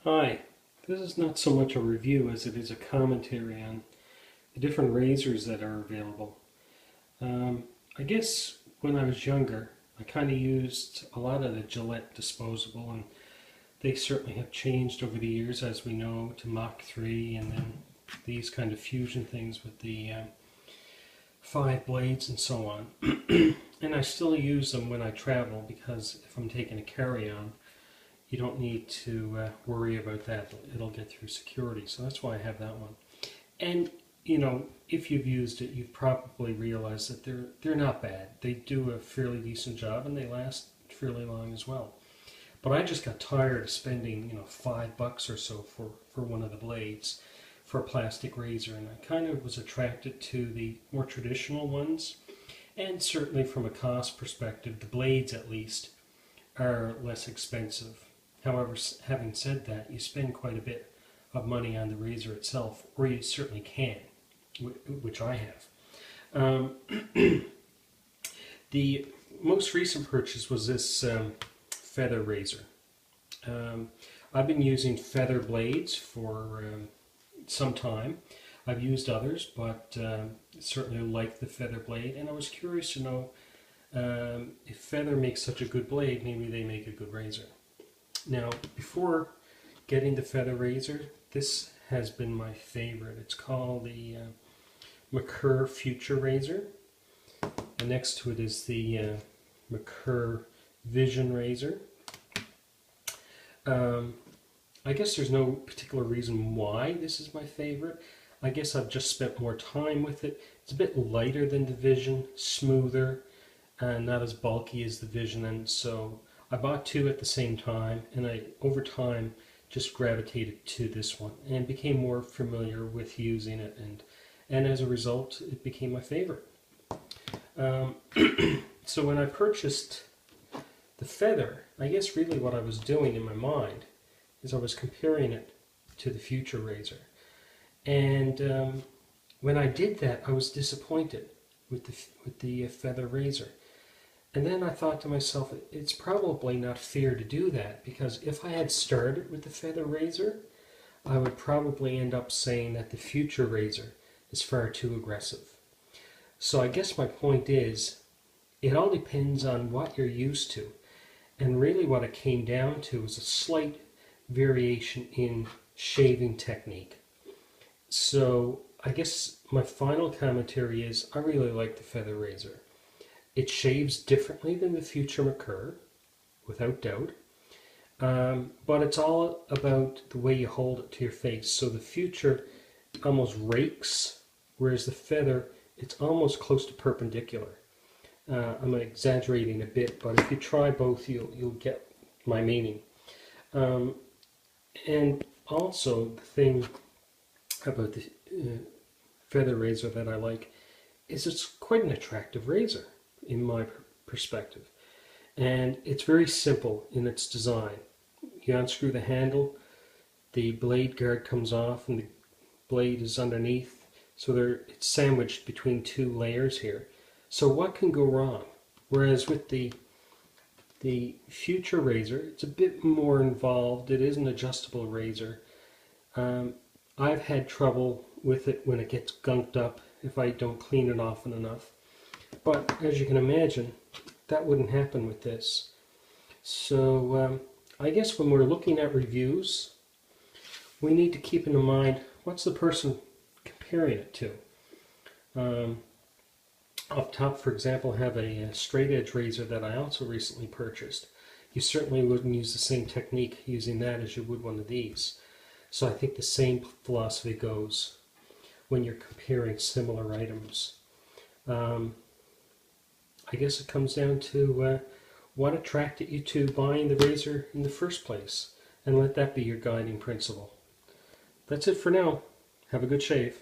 Hi, this is not so much a review as it is a commentary on the different razors that are available. I guess when I was younger, I kind of used a lot of the Gillette disposable, and they certainly have changed over the years, as we know, to Mach 3 and then these kind of fusion things with the 5 blades and so on. And I still use them when I travel because if I'm taking a carry-on, you don't need to worry about that. It'll get through security. So that's why I have that one. And you know, if you've used it, you've probably realized that they're not bad. They do a fairly decent job and they last fairly long as well. But I just got tired of spending, $5 or so for one of the blades for a plastic razor, and I kind of was attracted to the more traditional ones. And certainly from a cost perspective, the blades at least are less expensive. However, having said that, you spend quite a bit of money on the razor itself, or you certainly can, which I have. The most recent purchase was this feather razor. I've been using feather blades for some time. I've used others, but certainly like the feather blade, and I was curious to know if feather makes such a good blade, maybe they make a good razor. Now, before getting the feather razor, this has been my favorite. It's called the McCurr Future Razor, and next to it is the McCurr Vision Razor. I guess there's no particular reason why this is my favorite. I guess I've just spent more time with it. It's a bit lighter than the Vision, smoother, and not as bulky as the Vision, and so I bought two at the same time, and I, over time, just gravitated to this one and became more familiar with using it, and as a result, it became my favorite. So when I purchased the feather, I guess really what I was doing in my mind is I was comparing it to the Future Razor. And when I did that, I was disappointed with the feather razor. And then I thought to myself, it's probably not fair to do that, because if I had started with the feather razor, I would probably end up saying that the Future Razor is far too aggressive. So I guess my point is, it all depends on what you're used to. And really what it came down to was a slight variation in shaving technique. So I guess my final commentary is, I really like the feather razor. It shaves differently than the Future McCurr, without doubt. But it's all about the way you hold it to your face. So the Future almost rakes, whereas the feather, it's almost close to perpendicular. I'm exaggerating a bit, but if you try both, you'll get my meaning. And also, the thing about the feather razor that I like is it's quite an attractive razor in my perspective, and it's very simple in its design. You unscrew the handle, the blade guard comes off, and the blade is underneath, so it's sandwiched between two layers here. So what can go wrong? Whereas with the Future Razor, it's a bit more involved. It is an adjustable razor. I've had trouble with it when it gets gunked up if I don't clean it often enough. But as you can imagine, that wouldn't happen with this. So I guess when we're looking at reviews, we need to keep in mind, what's the person comparing it to? Up top, for example, I have a straight edge razor that I also recently purchased. You certainly wouldn't use the same technique using that as you would one of these. So I think the same philosophy goes when you're comparing similar items. I guess it comes down to what attracted you to buying the razor in the first place, and let that be your guiding principle. That's it for now. Have a good shave.